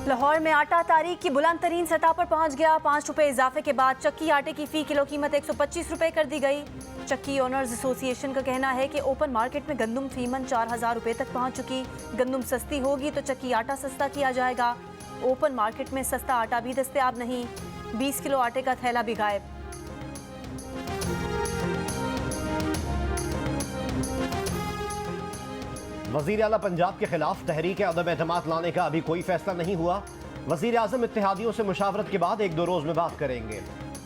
लाहौर में आटा तारीख की बुलंद तरीन सतह पर पहुंच गया। 5 रुपए इजाफे के बाद चक्की आटे की फी किलो कीमत 125 रुपए कर दी गई। चक्की ओनर्स एसोसिएशन का कहना है कि ओपन मार्केट में गंदम फीमन 4000 रुपए तक पहुंच चुकी। गंदम सस्ती होगी तो चक्की आटा सस्ता किया जाएगा। ओपन मार्केट में सस्ता आटा भी दस्तयाब नहीं। 20 किलो आटे का थैला भी गायब। वज़ीर आला पंजाब के खिलाफ तहरीक अदम एतमाद लाने का अभी कोई फैसला नहीं हुआ। वज़ीर आज़म इत्तेहादियों से मुशावरत के बाद 1-2 रोज़ में बात करेंगे।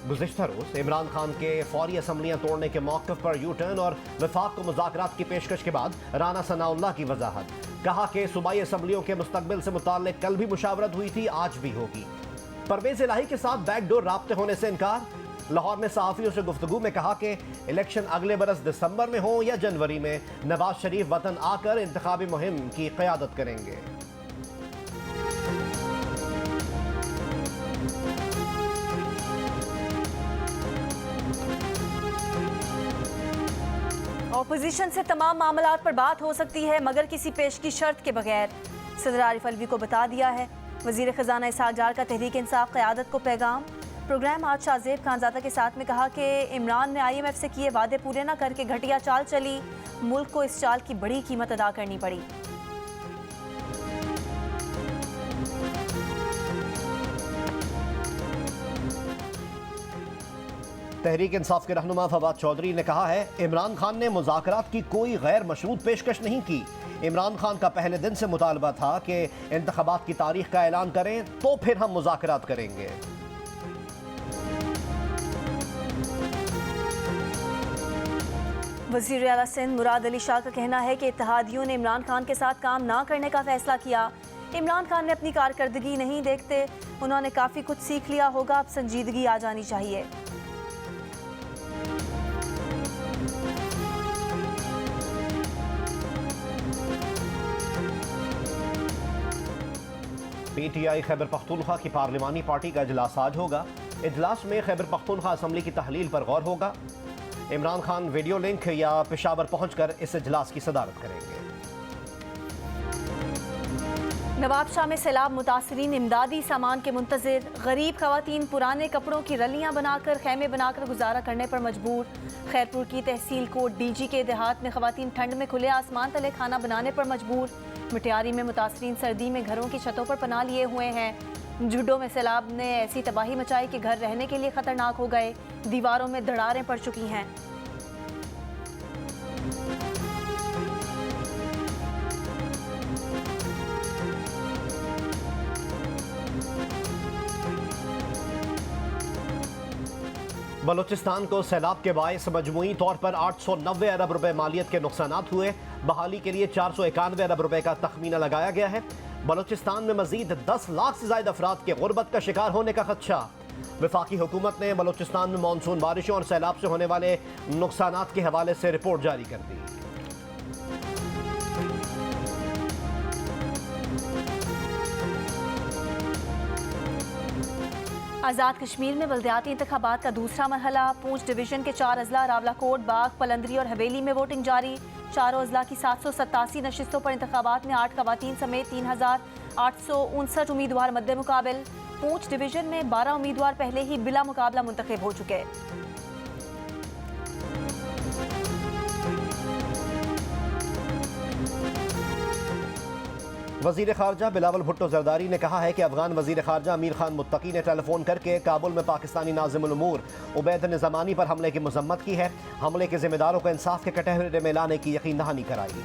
गुज़िश्ता रोज़ इमरान खान के फौरी असम्बलियाँ तोड़ने के मौक़िफ़ पर यू टर्न और वफाक को मुज़ाकरात की पेशकश के बाद राना सनाउल्लाह की वजाहत। कहा कि सूबाई असम्बलियों के मुस्तक़बिल से मुताल्लिक़ कल भी मुशावरत हुई थी, आज भी होगी। परवेज़ इलाही के साथ बैकडोर राब्ते होने से इनकार। लाहौर में सहाफ़ियों से गुफ्तगू में कहा कि इलेक्शन अगले बरस दिसंबर में हो या जनवरी में, नवाज शरीफ वतन आकर इंतखाबी मुहिम की क़यादत करेंगे। ऑपोजिशन से तमाम मामलात पर बात हो सकती है मगर किसी पेश की शर्त के बगैर, सदर आरिफ अलवी को बता दिया है। वज़ीर ख़जाना इसहाक़ डार का तहरीक इंसाफ क़यादत को पैगाम। प्रोग्राम आज शाहज़ेब खानज़ादा के साथ में कहा कि इमरान ने IMF से किए वादे पूरे न करके घटिया चाल चली। मुल्क को इस चाल की बड़ी कीमत अदा करनी पड़ी। तहरीक इंसाफ के रहनुमा फवाद चौधरी ने कहा है, इमरान खान ने मुज़ाकरात की कोई गैर मशरूत पेशकश नहीं की। इमरान खान का पहले दिन से मुतालबा था कि इंतखाबात की तारीख का ऐलान करें तो फिर हम मुज़ाकरात करेंगे। वज़ीर आला सिंध मुराद अली शाह का कहना है कि इत्तेहादियों ने इमरान खान के साथ काम ना करने का फैसला किया। इमरान खान ने अपनी कारकर्दगी नहीं देखते, उन्होंने काफ़ी कुछ सीख लिया होगा, अब संजीदगी आ जानी चाहिए। PTI खैबर पख्तूनख्वा की पार्लिमानी पार्टी का इजलास आज होगा। इजलास में खैबर पख्तूनख्वा असम्बली की तहलील पर गौर होगा। इमरान खान वीडियो लिंक या पेशावर पहुंचकर इस इजलास की सदारत करेंगे। नवाबशाह में सैलाब मुतासरीन इमदादी सामान के मुंतज़िर। गरीब खवातीन पुराने कपड़ों की रलियां बनाकर खैमे बनाकर गुजारा करने पर मजबूर। खैरपुर की तहसील कोट DG के देहात में खवातीन ठंड में खुले आसमान तले खाना बनाने पर मजबूर। मिटियारी में मुतासरीन सर्दी में घरों की छतों पर पनाह लिए हुए हैं। जुड्डो में सैलाब ने ऐसी तबाही मचाई कि घर रहने के लिए खतरनाक हो गए। दीवारों में दरारें पड़ चुकी हैं। बलूचिस्तान को सैलाब के बायस मजमूई तौर पर 890 अरब रुपए मालियत के नुकसानात हुए। बहाली के लिए 491 अरब रुपए का तखमीना लगाया गया है। बलूचिस्तान में मजीद 10 लाख से ज्यादा अफराद के गुर्बत का शिकार होने का खदशा। वफाकी हुकूमत ने बलूचिस्तान में मानसून बारिशों और सैलाब से होने वाले नुकसानात के हवाले से रिपोर्ट जारी कर दी। आज़ाद कश्मीर में बल्दियाती इंतखाबात का दूसरा मरहला। पूंछ डिवीजन के 4 अजला रावलाकोट, बाग, पलंदरी और हवेली में वोटिंग जारी। चारों अजला की 787 नशिस्तों पर इंतखाबात में 8 खवातीन समेत 3859 उम्मीदवार मद्दे मुकाबिल। पूंछ डिवीजन में 12 उम्मीदवार पहले ही बिला मुकाबला मुंतखब हो चुके। वज़ीर ख़ारजा बिलावल भुट्टो जरदारी ने कहा है कि अफगान वज़ीर ख़ारजा अमीर खान मुत्तकी ने टेलीफोन करके काबुल में पाकिस्तानी नाज़िमुल उमूर उबैद निज़ामानी पर हमले की मज़म्मत की है। हमले के ज़िम्मेदारों को इंसाफ के कटहरे में लाने की यकीन दहानी कराई।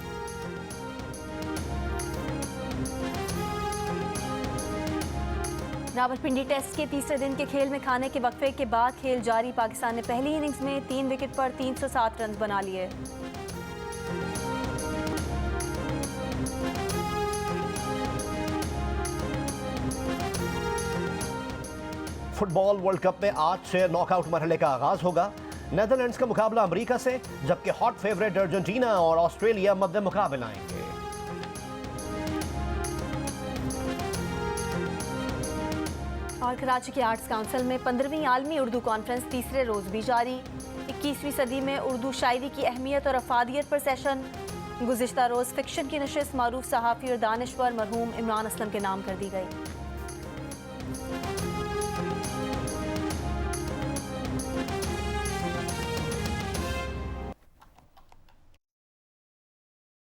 रावलपिंडी टेस्ट के तीसरे दिन के खेल में खाने के वक्फे के बाद खेल जारी। पाकिस्तान ने पहली इनिंग्स में 3 विकेट पर 307 रन बना लिए। फुटबॉल वर्ल्ड कप में आज से नॉकआउट मरहले का आगाज होगा। नेदरलैंड्स का मुकाबला अमेरिका से, जबकि हॉट फेवरेट अर्जेंटीना और ऑस्ट्रेलिया मद्दे मुकाबला आएंगे। और कराची के आर्ट्स काउंसिल में 15वीं आलमी उर्दू कॉन्फ्रेंस तीसरे रोज भी जारी। 21वीं सदी में उर्दू शायरी की अहमियत और अफादियत पर सेशन। गुज़िश्ता रोज़ फिक्शन की नशिस्त मारूफ सहाफ़ी और दानिश्वर मरहूम इमरान असलम के नाम कर दी गई।